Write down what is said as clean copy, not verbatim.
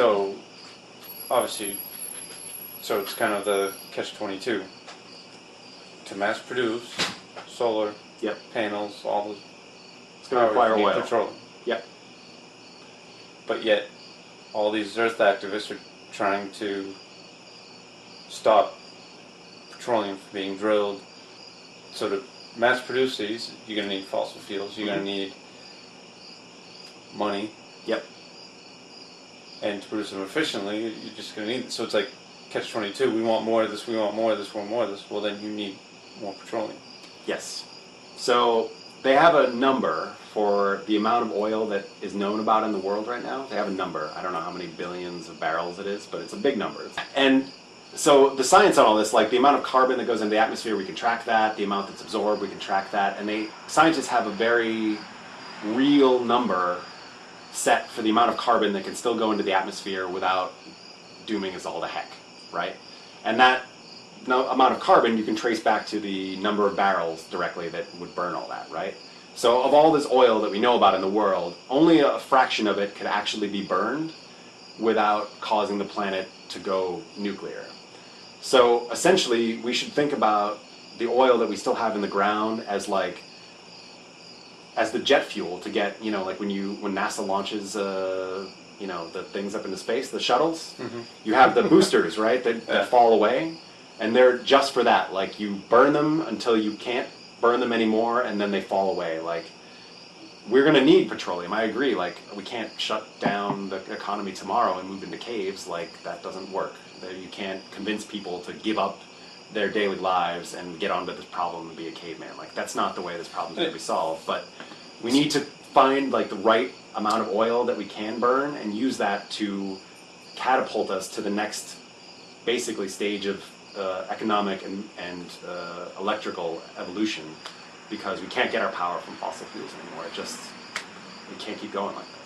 So, obviously, so it's kind of the catch-22. To mass produce solar panels, all the it's going to require oil. Petroleum. Yep. But yet, all these Earth activists are trying to stop petroleum from being drilled. So to mass produce these, you're going to need fossil fuels. You're going to need money. Yep. And to produce them efficiently, you're just going to need it. So it's like catch-22. We want more of this. We want more of this. We want more of this. Well, then you need more petroleum. Yes. So they have a number for the amount of oil that is known about in the world right now. They have a number. I don't know how many billions of barrels it is, but it's a big number. And so the science on all this, like the amount of carbon that goes into the atmosphere, we can track that. The amount that's absorbed, we can track that. And scientists have a very real number set for the amount of carbon that can still go into the atmosphere without dooming us all to heck, right? And that amount of carbon you can trace back to the number of barrels directly that would burn all that, right? So of all this oil that we know about in the world, only a fraction of it could actually be burned without causing the planet to go nuclear. So essentially, we should think about the oil that we still have in the ground as the jet fuel to get, like when NASA launches, the things up into space, the shuttles, you have the boosters, right, that fall away. And they're just for that. Like, you burn them until you can't burn them anymore, and then they fall away. Like, we're going to need petroleum. I agree. Like, we can't shut down the economy tomorrow and move into caves. Like, that doesn't work. You can't convince people to give up their daily lives and get onto this problem and be a caveman. Like, that's not the way this problem's going to be solved. But we need to find, like, the right amount of oil that we can burn and use that to catapult us to the next, basically, stage of economic and electrical evolution, because we can't get our power from fossil fuels anymore. We can't keep going like that.